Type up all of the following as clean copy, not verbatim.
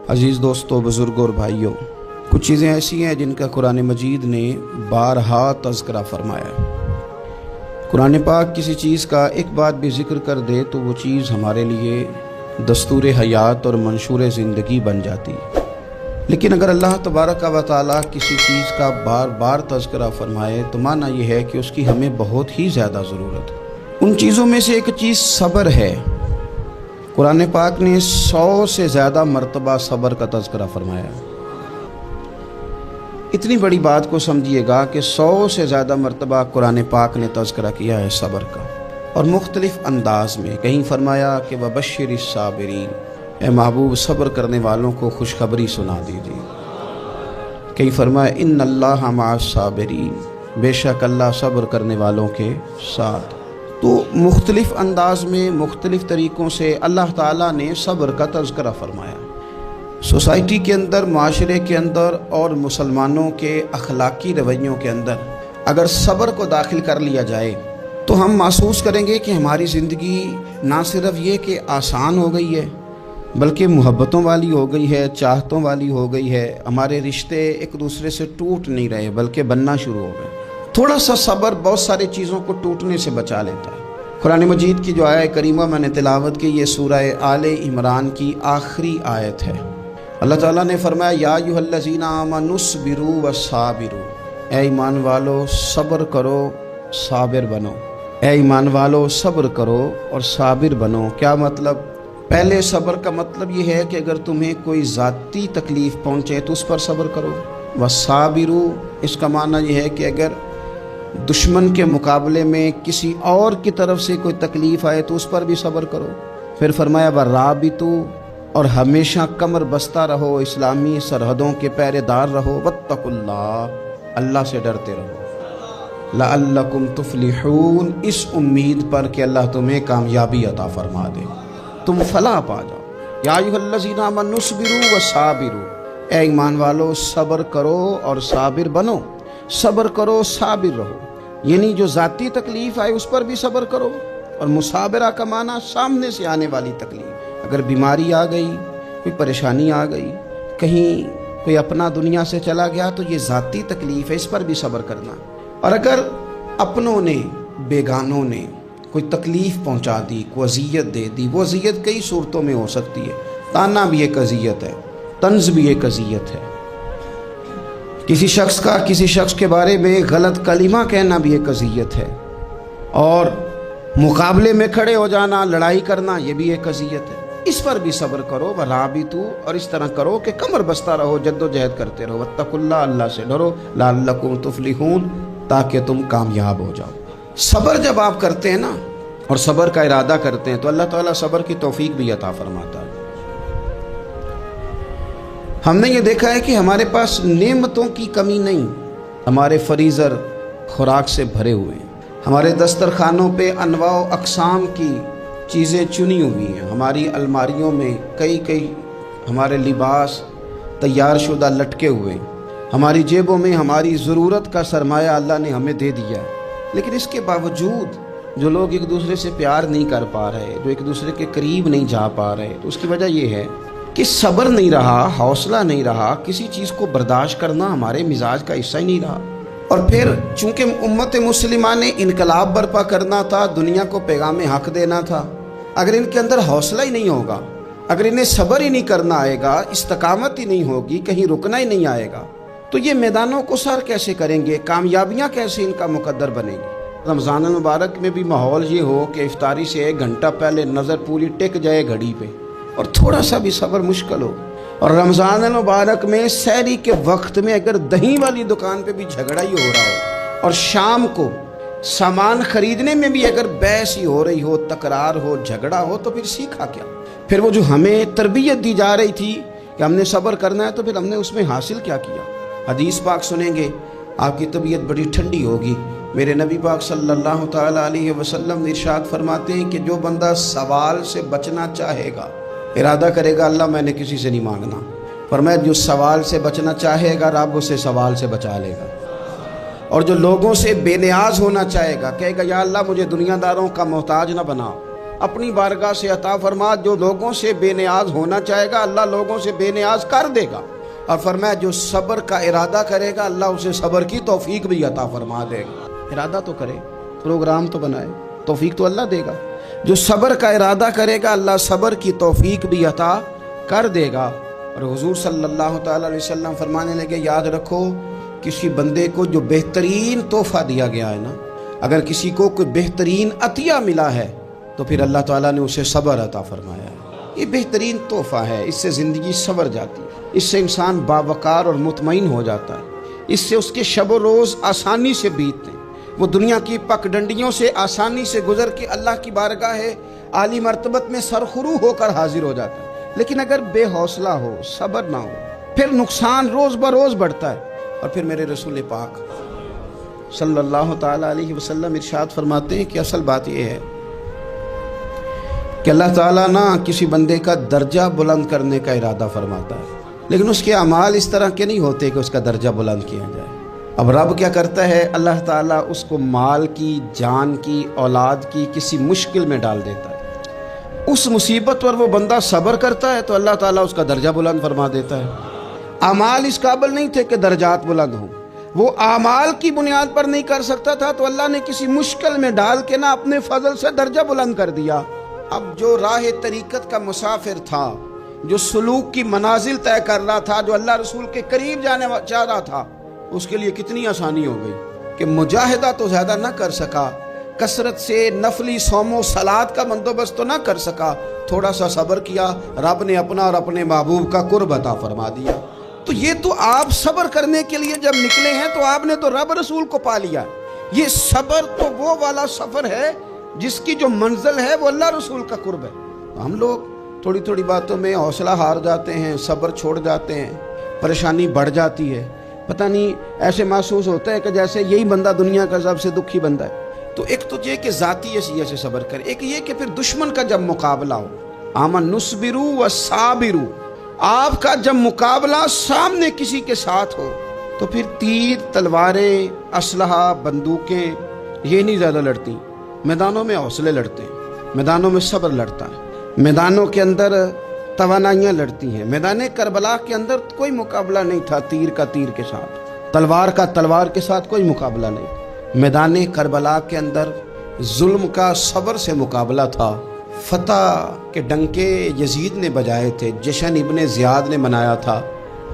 عزیز دوستو، بزرگوں اور بھائیوں، کچھ چیزیں ایسی ہیں جن کا قرآن مجید نے بارہا تذکرہ فرمایا ہے۔ قرآن پاک کسی چیز کا ایک بات بھی ذکر کر دے تو وہ چیز ہمارے لیے دستور حیات اور منشور زندگی بن جاتی ہے۔ لیکن اگر اللہ تبارک و تعالیٰ کسی چیز کا بار بار تذکرہ فرمائے تو معنی یہ ہے کہ اس کی ہمیں بہت ہی زیادہ ضرورت ہے۔ ان چیزوں میں سے ایک چیز صبر ہے۔ قرآن پاک نے 100 سے زیادہ مرتبہ صبر کا تذکرہ فرمایا۔ اتنی بڑی بات کو سمجھیے گا کہ 100 سے زیادہ مرتبہ قرآن پاک نے تذکرہ کیا ہے صبر کا، اور مختلف انداز میں۔ کہیں فرمایا کہ وَبَشِّرِ الصَّابِرِينَ، اے محبوب صبر کرنے والوں کو خوشخبری سنا دیجیے۔ کہیں فرمایا اِنَّ اللَّهَ مَعَ الصَّابِرِينَ، بے شک اللہ صبر کرنے والوں کے ساتھ۔ تو مختلف انداز میں، مختلف طریقوں سے اللہ تعالیٰ نے صبر کا تذکرہ فرمایا۔ سوسائٹی کے اندر، معاشرے کے اندر اور مسلمانوں کے اخلاقی رویوں کے اندر اگر صبر کو داخل کر لیا جائے تو ہم محسوس کریں گے کہ ہماری زندگی نہ صرف یہ کہ آسان ہو گئی ہے بلکہ محبتوں والی ہو گئی ہے، چاہتوں والی ہو گئی ہے۔ ہمارے رشتے ایک دوسرے سے ٹوٹ نہیں رہے بلکہ بننا شروع ہو گئے۔ تھوڑا سا صبر بہت ساری چیزوں کو ٹوٹنے سے بچا لیتا ہے۔ قرآن مجید کی جو آیت کریمہ میں نے تلاوت کی، یہ سورہ آل عمران کی آخری آیت ہے۔ اللہ تعالیٰ نے فرمایا یا ایھا الذین آمنوا اصبروا وصابروا، اے ایمان والو صبر کرو، صابر بنو۔ اے ایمان والو صبر کرو اور صابر بنو۔ کیا مطلب؟ پہلے صبر کا مطلب یہ ہے کہ اگر تمہیں کوئی ذاتی تکلیف پہنچے تو اس پر صبر کرو۔ وصابروا، اس کا معنی یہ ہے کہ اگر دشمن کے مقابلے میں کسی اور کی طرف سے کوئی تکلیف آئے تو اس پر بھی صبر کرو۔ پھر فرمایا ورابطوا، اور ہمیشہ کمر بستہ رہو، اسلامی سرحدوں کے پہرے دار رہو۔ واتقوا اللہ، اللہ سے ڈرتے رہو۔ لعلکم تفلحون، اس امید پر کہ اللہ تمہیں کامیابی عطا فرما دے، تم فلاح پا جاؤ۔ یا ایھا الذین آمنوا اصبروا وصابروا، اے ایمان والو صبر کرو اور صابر بنو۔ صبر کرو، صابر رہو، یعنی جو ذاتی تکلیف آئے اس پر بھی صبر کرو۔ اور مصابرہ کا معنی سامنے سے آنے والی تکلیف، اگر بیماری آ گئی، کوئی پریشانی آ گئی، کہیں کوئی اپنا دنیا سے چلا گیا تو یہ ذاتی تکلیف ہے، اس پر بھی صبر کرنا۔ اور اگر اپنوں نے، بیگانوں نے کوئی تکلیف پہنچا دی، کوئی اذیت دے دی، وہ اذیت کئی صورتوں میں ہو سکتی ہے۔ تانا بھی ایک اذیت ہے، طنز بھی ایک اذیت ہے، کسی شخص کے بارے میں غلط کلمہ کہنا بھی ایک اذیت ہے، اور مقابلے میں کھڑے ہو جانا، لڑائی کرنا، یہ بھی ایک اذیت ہے۔ اس پر بھی صبر کرو۔ ورابطوا، اور اس طرح کرو کہ کمر بستہ رہو، جد و جہد کرتے رہو۔ واتقوا اللہ، اللہ سے ڈرو۔ لعلکم تفلحون، تاکہ تم کامیاب ہو جاؤ۔ صبر جب آپ کرتے ہیں نا، اور صبر کا ارادہ کرتے ہیں تو اللہ تعالیٰ صبر کی توفیق بھی عطا فرماتا ہے۔ ہم نے یہ دیکھا ہے کہ ہمارے پاس نعمتوں کی کمی نہیں، ہمارے فریزر خوراک سے بھرے ہوئے ہیں، ہمارے دسترخوانوں پہ انواع و اقسام کی چیزیں چنی ہوئی ہیں، ہماری الماریوں میں کئی ہمارے لباس تیار شدہ لٹکے ہوئے ہیں، ہماری جیبوں میں ہماری ضرورت کا سرمایہ اللہ نے ہمیں دے دیا ہے۔ لیکن اس کے باوجود جو لوگ ایک دوسرے سے پیار نہیں کر پا رہے، جو ایک دوسرے کے قریب نہیں جا پا رہے، تو اس کی وجہ یہ ہے کہ صبر نہیں رہا، حوصلہ نہیں رہا، کسی چیز کو برداشت کرنا ہمارے مزاج کا حصہ ہی نہیں رہا۔ اور پھر چونکہ امت مسلمہ نے انقلاب برپا کرنا تھا، دنیا کو پیغام حق دینا تھا، اگر ان کے اندر حوصلہ ہی نہیں ہوگا، اگر انہیں صبر ہی نہیں کرنا آئے گا، استقامت ہی نہیں ہوگی، کہیں رکنا ہی نہیں آئے گا، تو یہ میدانوں کو سر کیسے کریں گے؟ کامیابیاں کیسے ان کا مقدر بنے گی؟ رمضان المبارک میں بھی ماحول یہ ہو کہ افطاری سے 1 گھنٹہ پہلے نظر پوری ٹک جائے گھڑی پہ، اور تھوڑا سا بھی صبر مشکل ہو۔ اور رمضان المبارک میں سحری کے وقت میں اگر دہی والی دکان پہ بھی جھگڑا ہی ہو رہا ہو، اور شام کو سامان خریدنے میں بھی اگر بحث ہی ہو رہی ہو، تکرار ہو، جھگڑا ہو، تو پھر سیکھا کیا؟ پھر وہ جو ہمیں تربیت دی جا رہی تھی کہ ہم نے صبر کرنا ہے، تو پھر ہم نے اس میں حاصل کیا کیا؟ حدیث پاک سنیں گے، آپ کی طبیعت بڑی ٹھنڈی ہوگی۔ میرے نبی پاک صلی اللہ تعالیٰ علیہ وسلم ارشاد فرماتے ہیں کہ جو بندہ سوال سے بچنا چاہے گا، ارادہ کرے گا اللہ میں نے کسی سے نہیں مانگنا، فرمایا جو سوال سے بچنا چاہے گا رب اسے سوال سے بچا لے گا۔ اور جو لوگوں سے بے نیاز ہونا چاہے گا، کہے گا یا اللہ مجھے دنیا داروں کا محتاج نہ بناؤ، اپنی بارگاہ سے عطا فرما۔ جو لوگوں سے بے نیاز ہونا چاہے گا اللہ لوگوں سے بے نیاز کر دے گا، اور فرمایا جو صبر کا ارادہ کرے گا اللہ اسے صبر کی توفیق بھی عطا فرما دے گا۔ ارادہ تو کرے، پروگرام تو بنائے، توفیق تو اللہ دے گا۔ جو صبر کا ارادہ کرے گا اللہ صبر کی توفیق بھی عطا کر دے گا۔ اور حضور صلی اللہ تعالی علیہ وسلم فرمانے لگے یاد رکھو کسی بندے کو جو بہترین تحفہ دیا گیا ہے نا، اگر کسی کو کوئی بہترین عطیہ ملا ہے تو پھر اللہ تعالیٰ نے اسے صبر عطا فرمایا ہے۔ یہ بہترین تحفہ ہے، اس سے زندگی سنور جاتی ہے، اس سے انسان باوقار اور مطمئن ہو جاتا ہے، اس سے اس کے شب و روز آسانی سے بیتتے ہیں، وہ دنیا کی پگڈنڈیوں سے آسانی سے گزر کے اللہ کی بارگاہ عالی مرتبت میں سرخرو ہو کر حاضر ہو جاتا ہے۔ لیکن اگر بے حوصلہ ہو، صبر نہ ہو، پھر نقصان روز بروز بڑھتا ہے۔ اور پھر میرے رسول پاک صلی اللہ تعالی علیہ وسلم ارشاد فرماتے ہیں کہ اصل بات یہ ہے کہ اللہ تعالیٰ نہ کسی بندے کا درجہ بلند کرنے کا ارادہ فرماتا ہے، لیکن اس کے اعمال اس طرح کے نہیں ہوتے کہ اس کا درجہ بلند کیا جائے۔ اب رب کیا کرتا ہے، اللہ تعالیٰ اس کو مال کی، جان کی، اولاد کی کسی مشکل میں ڈال دیتا ہے، اس مصیبت پر وہ بندہ صبر کرتا ہے تو اللہ تعالیٰ اس کا درجہ بلند فرما دیتا ہے۔ اعمال اس قابل نہیں تھے کہ درجات بلند ہوں، وہ اعمال کی بنیاد پر نہیں کر سکتا تھا تو اللہ نے کسی مشکل میں ڈال کے نہ اپنے فضل سے درجہ بلند کر دیا۔ اب جو راہ طریقت کا مسافر تھا، جو سلوک کی منازل طے کر رہا تھا، جو اللہ رسول کے قریب جانے چاہ رہا تھا، اس کے لیے کتنی آسانی ہو گئی کہ مجاہدہ تو زیادہ نہ کر سکا، کثرت سے نفلی صوم و صلات کا بندوبست تو نہ کر سکا، تھوڑا سا صبر کیا، رب نے اپنا اور اپنے محبوب کا قرب عطا فرما دیا۔ تو یہ تو آپ صبر کرنے کے لیے جب نکلے ہیں تو آپ نے تو رب رسول کو پا لیا۔ یہ صبر تو وہ والا سفر ہے جس کی جو منزل ہے وہ اللہ رسول کا قرب ہے۔ ہم لوگ تھوڑی تھوڑی باتوں میں حوصلہ ہار جاتے ہیں، صبر چھوڑ جاتے ہیں، پریشانی بڑھ جاتی ہے، پتہ نہیں ایسے محسوس ہوتا ہے کہ جیسے یہی بندہ دنیا کا سب سے دکھی بندہ ہے۔ تو ایک تو یہ کہ ذاتی حیثیت سے صبر کرے، ایک یہ کہ پھر دشمن کا جب مقابلہ ہو، آمن نصبرو و صابرو، آپ کا جب مقابلہ سامنے کسی کے ساتھ ہو تو پھر تیر، تلواریں، اسلحہ، بندوقیں یہ نہیں زیادہ لڑتی، میدانوں میں حوصلے لڑتے ہیں، میدانوں میں صبر لڑتا ہے، میدانوں کے اندر توانائیاں لڑتی ہیں۔ میدان کربلا کے اندر کوئی مقابلہ نہیں تھا تیر کا تیر کے ساتھ، تلوار کا تلوار کے ساتھ کوئی مقابلہ نہیں۔ میدان کربلا کے اندر ظلم کا صبر سے مقابلہ تھا، فتح کے ڈنکے یزید نے بجائے تھے، جشن ابن زیاد نے منایا تھا،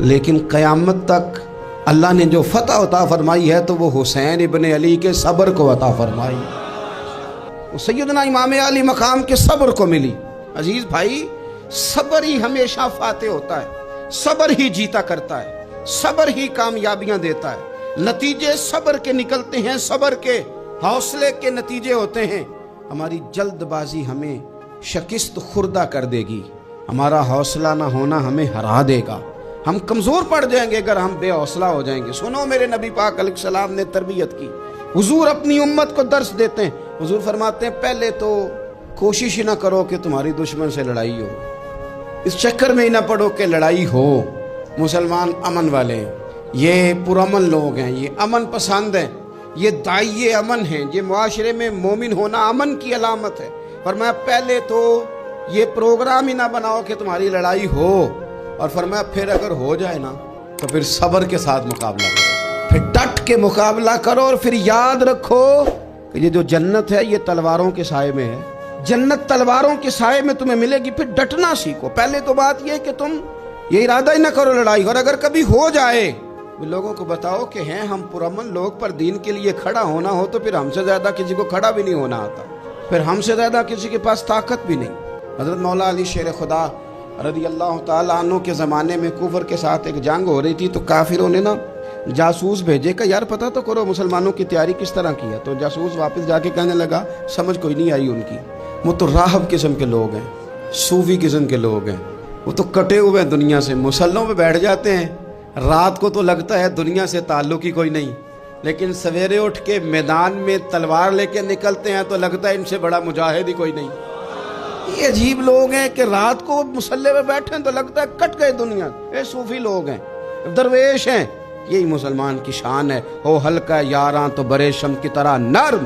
لیکن قیامت تک اللہ نے جو فتح عطا فرمائی ہے تو وہ حسین ابن علی کے صبر کو عطا فرمائی، سیدنا امام علی مقام کے صبر کو ملی۔ عزیز بھائی، صبر ہی ہمیشہ فاتح ہوتا ہے، صبر ہی جیتا کرتا ہے، صبر ہی کامیابیاں دیتا ہے، نتیجے صبر کے نکلتے ہیں، صبر کے، حوصلے کے نتیجے ہوتے ہیں۔ ہماری جلد بازی ہمیں شکست خوردہ کر دے گی، ہمارا حوصلہ نہ ہونا ہمیں ہرا دے گا، ہم کمزور پڑ جائیں گے اگر ہم بے حوصلہ ہو جائیں گے۔ سنو، میرے نبی پاک علیہ السلام نے تربیت کی، حضور اپنی امت کو درس دیتے ہیں، حضور فرماتے ہیں پہلے تو کوشش ہی نہ کرو کہ تمہاری دشمن سے لڑائی ہو، اس چکر میں ہی نہ پڑو کہ لڑائی ہو۔ مسلمان امن والے ہیں، یہ پرامن لوگ ہیں، یہ امن پسند ہیں، یہ داعیے امن ہیں، یہ معاشرے میں مومن ہونا امن کی علامت ہے۔ فرمایا پہلے تو یہ پروگرام ہی نہ بناؤ کہ تمہاری لڑائی ہو، اور فرمایا پھر اگر ہو جائے نا تو پھر صبر کے ساتھ مقابلہ کرو، پھر ڈٹ کے مقابلہ کرو، اور پھر یاد رکھو کہ یہ جو جنت ہے یہ تلواروں کے سائے میں ہے، جنت تلواروں کے سائے میں تمہیں ملے گی۔ پھر ڈٹنا سیکھو۔ پہلے تو بات یہ کہ تم یہ ارادہ ہی نہ کرو لڑائی، اور اگر کبھی ہو جائے لوگوں کو بتاؤ کہ ہیں ہم پرامن لوگ، پر دین کے لیے کھڑا ہونا ہو تو پھر ہم سے زیادہ کسی کو کھڑا بھی نہیں ہونا آتا، پھر ہم سے زیادہ کسی کے پاس طاقت بھی نہیں۔ حضرت مولا علی شیر خدا رضی اللہ تعالیٰ عنہ کے زمانے میں کفر کے ساتھ ایک جنگ ہو رہی تھی، تو کافروں نے نا جاسوس بھیجے کہ یار پتہ تو کرو مسلمانوں کی تیاری کس طرح کی ہے۔ تو جاسوس واپس جا کے کہنے لگا سمجھ کوئی نہیں آئی ان کی، وہ تو راہب قسم کے لوگ ہیں، صوفی قسم کے لوگ ہیں، وہ تو کٹے ہوئے ہیں دنیا سے، مسلوں پہ بیٹھ جاتے ہیں، رات کو تو لگتا ہے دنیا سے تعلق ہی کوئی نہیں، لیکن سویرے اٹھ کے میدان میں تلوار لے کے نکلتے ہیں تو لگتا ہے ان سے بڑا مجاہد ہی کوئی نہیں۔ یہ عجیب لوگ ہیں کہ رات کو مسلح پہ بیٹھے ہیں تو لگتا ہے کٹ گئے دنیا، یہ صوفی لوگ ہیں، درویش ہیں۔ یہی مسلمان کی شان ہے، ہو ہلکا یاراں تو برے شم کی طرح نرم،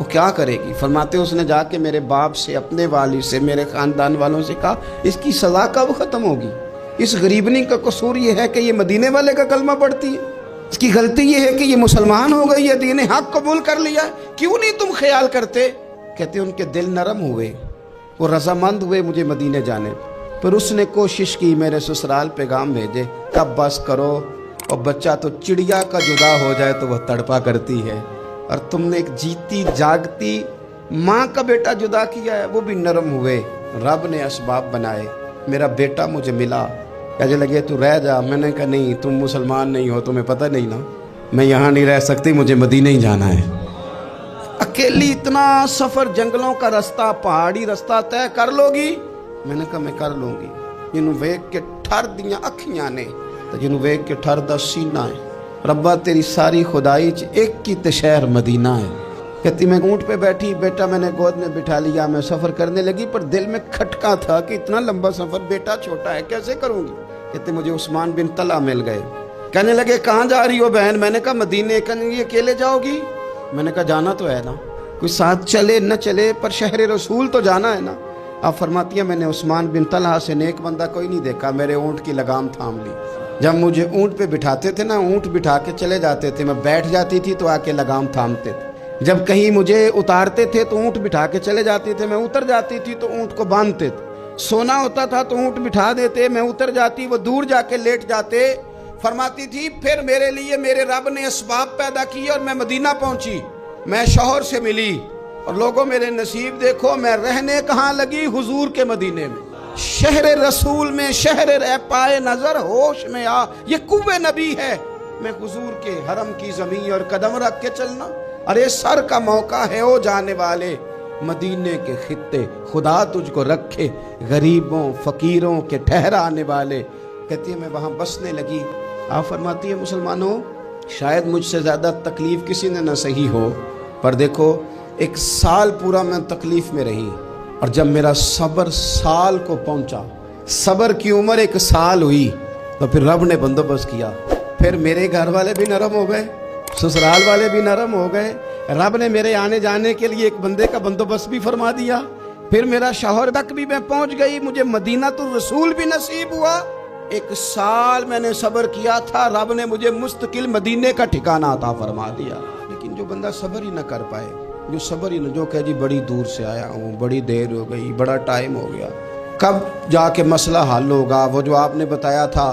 وہ کیا کرے گی؟ فرماتے اس نے جا کے میرے باپ سے، اپنے والد سے، میرے خاندان والوں سے کہا اس کی سزا کب ختم ہوگی؟ اس غریبنی کا قصور یہ ہے کہ یہ مدینے والے کا کلمہ پڑھتی ہے، اس کی غلطی یہ ہے کہ یہ مسلمان ہو گئی ہے، دین حق قبول کر لیا، کیوں نہیں تم خیال کرتے؟ کہتے ان کے دل نرم ہوئے، وہ رضامند ہوئے مجھے مدینے جانے۔ پھر اس نے کوشش کی میرے سسرال پیغام بھیجے، کب بس کرو، اور بچہ تو چڑیا کا جدا ہو جائے تو وہ تڑپا کرتی ہے، اور تم نے ایک جیتی جاگتی ماں کا بیٹا جدا کیا ہے۔ وہ بھی نرم ہوئے، رب نے اسباب بنائے، میرا بیٹا مجھے ملا۔ کہنے لگے تو رہ جا۔ میں نے کہا نہیں، تم مسلمان نہیں ہو، تمہیں پتہ نہیں نا، میں یہاں نہیں رہ سکتی، مجھے مدینہ ہی جانا ہے۔ اکیلی اتنا سفر، جنگلوں کا رستہ، پہاڑی رستہ طے کر لو گی؟ میں نے کہا میں کر لوں گی۔ جنہوں ویک کے ٹھر دیاں اکھیاں نے تو جنہوں ویک کے ٹھر دا سینہ ہے۔ ربا تیری ساری خدائی چ ایک کی تے شہر مدینہ ہے۔ کہتی میں اونٹ پہ بیٹھی، بیٹا میں نے گود میں بٹھا لیا، میں سفر کرنے لگی، پر دل میں کھٹکا تھا کہ اتنا لمبا سفر، بیٹا چھوٹا ہے، کیسے کروں گی؟ کہتے مجھے عثمان بن طلحہ مل گئے، کہنے لگے کہاں جا رہی ہو بہن؟ میں نے کہا مدینے۔ کہنے لگے اکیلے جاؤ گی؟ میں نے کہا جانا تو ہے نا، کوئی ساتھ چلے نہ چلے پر شہر رسول تو جانا ہے نا۔ آپ فرماتی ہیں میں نے عثمان بن طلحہ سے نیک بندہ کوئی نہیں دیکھا، میرے اونٹ کی لگام تھام لی۔ جب مجھے اونٹ پہ بٹھاتے تھے نا، اونٹ بٹھا کے چلے جاتے تھے، میں بیٹھ جاتی تھی تو آ کے لگام تھامتے تھے۔ جب کہیں مجھے اتارتے تھے تو اونٹ بٹھا کے چلے جاتے تھے، میں اتر جاتی تھی تو اونٹ کو باندھتے تھے۔ سونا ہوتا تھا تو اونٹ بٹھا دیتے، میں اتر جاتی، وہ دور جا کے لیٹ جاتے۔ فرماتی تھی پھر میرے لیے میرے رب نے اسباب پیدا کیے اور میں مدینہ پہنچی، میں شوہر سے ملی، اور لوگوں میرے نصیب دیکھو، میں رہنے کہاں لگی؟ حضور کے مدینے میں، شہر رسول میں، شہر رہ پائے نظر ہوش میں آ، یہ کوہ نبی ہے۔ میں حضور کے حرم کی زمین اور قدم رکھ کے چلنا، ارے سر کا موقع ہے او جانے والے، مدینے کے خطے خدا تجھ کو رکھے، غریبوں فقیروں کے ٹھہرانے والے۔ کہتی ہے میں وہاں بسنے لگی۔ آپ فرماتی ہے مسلمانوں، شاید مجھ سے زیادہ تکلیف کسی نے نہ سہی ہو، پر دیکھو 1 سال پورا میں تکلیف میں رہی، اور جب میرا صبر سال کو پہنچا، صبر کی عمر 1 سال ہوئی، تو پھر رب نے بندوبست کیا۔ پھر میرے گھر والے بھی نرم ہو گئے، سسرال والے بھی نرم ہو گئے، رب نے میرے آنے جانے کے لیے ایک بندے کا بندوبست بھی فرما دیا۔ پھر میرا شوہر تک بھی میں پہنچ گئی، مجھے مدینہ الرسول بھی نصیب ہوا۔ 1 سال میں نے صبر کیا تھا، رب نے مجھے مستقل مدینے کا ٹھکانہ عطا فرما دیا۔ لیکن جو بندہ صبر ہی نہ کر پائے، جو صبر ہی نہ، جو کہ جی بڑی دور سے آیا ہوں، بڑی دیر ہو گئی، بڑا ٹائم ہو گیا، کب جا کے مسئلہ حل ہوگا؟ وہ جو آپ نے بتایا تھا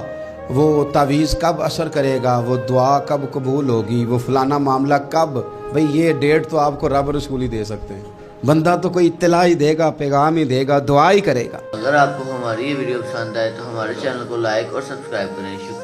وہ تعویذ کب اثر کرے گا؟ وہ دعا کب قبول ہوگی؟ وہ فلانا معاملہ کب؟ بھئی یہ ڈیٹ تو آپ کو رب رسول ہی دے سکتے ہیں، بندہ تو کوئی اطلاع ہی دے گا، پیغام ہی دے گا، دعا ہی کرے گا۔ اگر آپ کو ہماری یہ ویڈیو پسند آئے تو ہمارے چینل کو لائک اور سبسکرائب کریں۔ شکریہ۔